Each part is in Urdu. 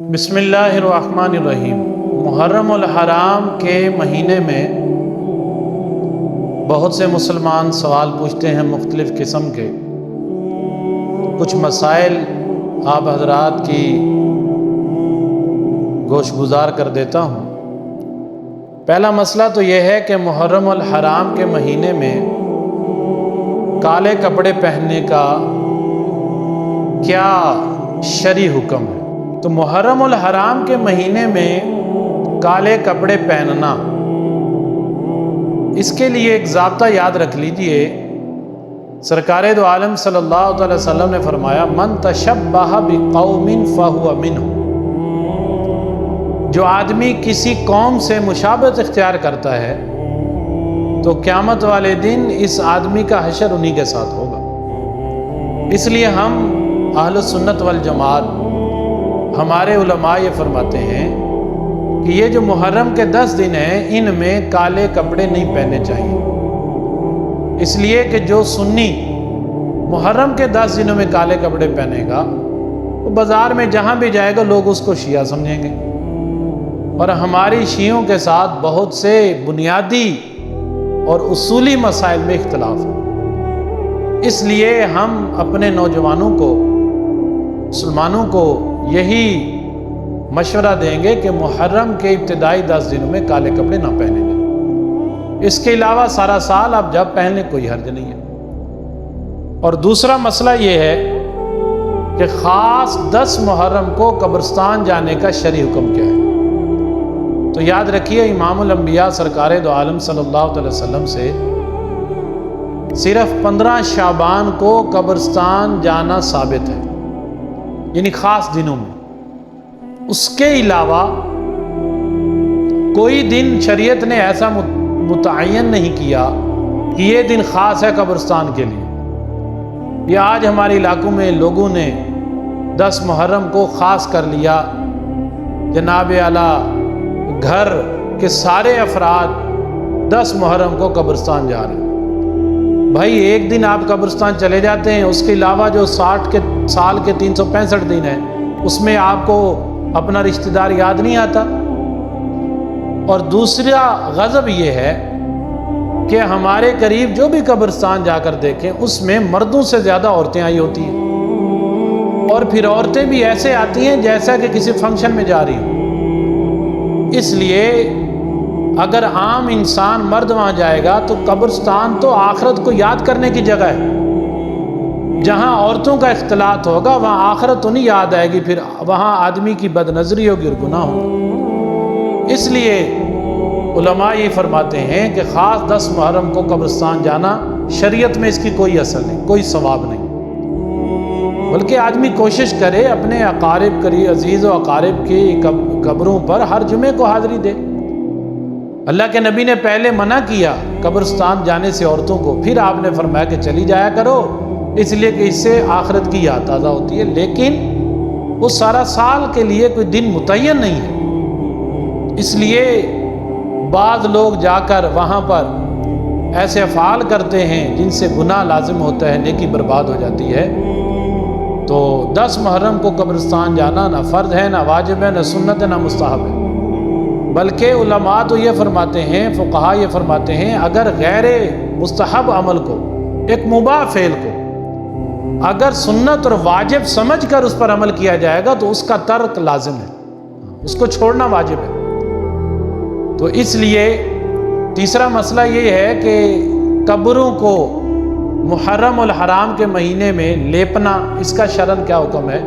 بسم اللہ الرحمن الرحیم۔ محرم الحرام کے مہینے میں بہت سے مسلمان سوال پوچھتے ہیں مختلف قسم کے۔ کچھ مسائل آپ حضرات کی گوش گزار کر دیتا ہوں۔ پہلا مسئلہ تو یہ ہے کہ محرم الحرام کے مہینے میں کالے کپڑے پہننے کا کیا شرعی حکم ہے؟ تو محرم الحرام کے مہینے میں کالے کپڑے پہننا، اس کے لیے ایک ضابطہ یاد رکھ لیجئے۔ سرکار دو عالم صلی اللہ علیہ وسلم نے فرمایا، من تشبہ بقوم فہو منہم۔ جو آدمی کسی قوم سے مشابہت اختیار کرتا ہے تو قیامت والے دن اس آدمی کا حشر انہی کے ساتھ ہوگا۔ اس لیے ہم اہل سنت والجماعت، ہمارے علماء یہ فرماتے ہیں کہ یہ جو محرم کے 10 دن ہیں، ان میں کالے کپڑے نہیں پہننے چاہیے۔ اس لیے کہ جو سنی محرم کے 10 دنوں میں کالے کپڑے پہنے گا، وہ بازار میں جہاں بھی جائے گا لوگ اس کو شیعہ سمجھیں گے، اور ہماری شیعوں کے ساتھ بہت سے بنیادی اور اصولی مسائل میں اختلاف ہے۔ اس لیے ہم اپنے نوجوانوں کو، مسلمانوں کو یہی مشورہ دیں گے کہ محرم کے ابتدائی 10 دنوں میں کالے کپڑے نہ پہنے لیں۔ اس کے علاوہ سارا سال آپ جب پہن لیں کوئی حرج نہیں ہے۔ اور دوسرا مسئلہ یہ ہے کہ خاص 10 محرم کو قبرستان جانے کا شرعی حکم کیا ہے؟ تو یاد رکھیے، امام الانبیاء سرکار دو عالم صلی اللہ علیہ وسلم سے صرف 15 شعبان کو قبرستان جانا ثابت ہے، یعنی خاص دنوں میں۔ اس کے علاوہ کوئی دن شریعت نے ایسا متعین نہیں کیا کہ یہ دن خاص ہے قبرستان کے لیے۔ یہ آج ہمارے علاقوں میں لوگوں نے 10 محرم کو خاص کر لیا، جناب اعلیٰ گھر کے سارے افراد 10 محرم کو قبرستان جا رہے ہیں۔ بھائی ایک دن آپ قبرستان چلے جاتے ہیں، اس کے علاوہ جو 60 سال کے 365 دن ہیں، اس میں آپ کو اپنا رشتہ دار یاد نہیں آتا۔ اور دوسرا غضب یہ ہے کہ ہمارے قریب جو بھی قبرستان جا کر دیکھیں، اس میں مردوں سے زیادہ عورتیں آئی ہوتی ہیں، اور پھر عورتیں بھی ایسے آتی ہیں جیسا کہ کسی فنکشن میں جا رہی ہوں۔ اس لیے اگر عام انسان مرد وہاں جائے گا تو قبرستان تو آخرت کو یاد کرنے کی جگہ ہے۔ جہاں عورتوں کا اختلاط ہوگا وہاں آخرت تو نہیں یاد آئے گی، پھر وہاں آدمی کی بد نظری ہوگی اور گناہ ہوگا۔ اس لیے علماء یہ فرماتے ہیں کہ خاص 10 محرم کو قبرستان جانا، شریعت میں اس کی کوئی اثر نہیں، کوئی ثواب نہیں، بلکہ آدمی کوشش کرے اپنے اقارب عزیز و اقارب کی قبروں پر ہر جمعے کو حاضری دے۔ اللہ کے نبی نے پہلے منع کیا قبرستان جانے سے عورتوں کو، پھر آپ نے فرمایا کہ چلی جایا کرو، اس لیے کہ اس سے آخرت کی یاد تازہ ہوتی ہے۔ لیکن وہ سارا سال کے لیے کوئی دن متعین نہیں ہے۔ اس لیے بعض لوگ جا کر وہاں پر ایسے افعال کرتے ہیں جن سے گناہ لازم ہوتا ہے، نیکی برباد ہو جاتی ہے۔ تو 10 محرم کو قبرستان جانا نہ فرض ہے، نہ واجب ہے، نہ سنت ہے، نہ مستحب ہے، بلکہ علماء تو یہ فرماتے ہیں، فقہاء یہ فرماتے ہیں، اگر غیر مستحب عمل کو، ایک مباح فعل کو اگر سنت اور واجب سمجھ کر اس پر عمل کیا جائے گا تو اس کا ترک لازم ہے، اس کو چھوڑنا واجب ہے۔ تو اس لیے تیسرا مسئلہ یہ ہے کہ قبروں کو محرم الحرام کے مہینے میں لیپنا، اس کا شرعاً کیا حکم ہے؟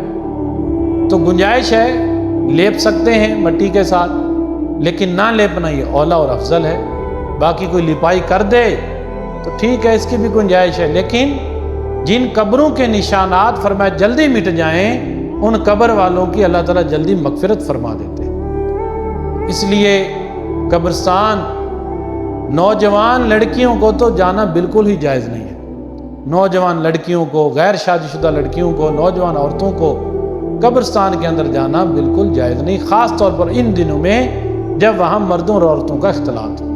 تو گنجائش ہے، لیپ سکتے ہیں مٹی کے ساتھ، لیکن نہ لیپنا یہ اولیٰ اور افضل ہے۔ باقی کوئی لپائی کر دے تو ٹھیک ہے، اس کی بھی گنجائش ہے، لیکن جن قبروں کے نشانات فرمایا جلدی مٹ جائیں، ان قبر والوں کی اللہ تعالیٰ جلدی مغفرت فرما دیتے ہیں۔ اس لیے قبرستان نوجوان لڑکیوں کو تو جانا بالکل ہی جائز نہیں ہے۔ نوجوان لڑکیوں کو، غیر شادی شدہ لڑکیوں کو، نوجوان عورتوں کو قبرستان کے اندر جانا بالکل جائز نہیں، خاص طور پر ان دنوں میں جب وہاں مردوں اور عورتوں کا اختلاط ہو۔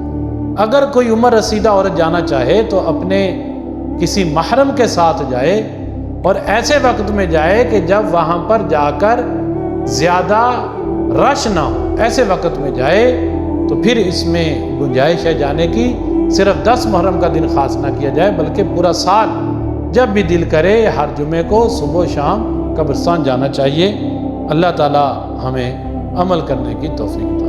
اگر کوئی عمر رسیدہ عورت جانا چاہے تو اپنے کسی محرم کے ساتھ جائے، اور ایسے وقت میں جائے کہ جب وہاں پر جا کر زیادہ رش نہ ہو، ایسے وقت میں جائے تو پھر اس میں گنجائش ہے جانے کی۔ صرف 10 محرم کا دن خاص نہ کیا جائے بلکہ پورا سال جب بھی دل کرے ہر جمعے کو صبح و شام قبرستان جانا چاہیے۔ اللہ تعالی ہمیں عمل کرنے کی توفیق دے۔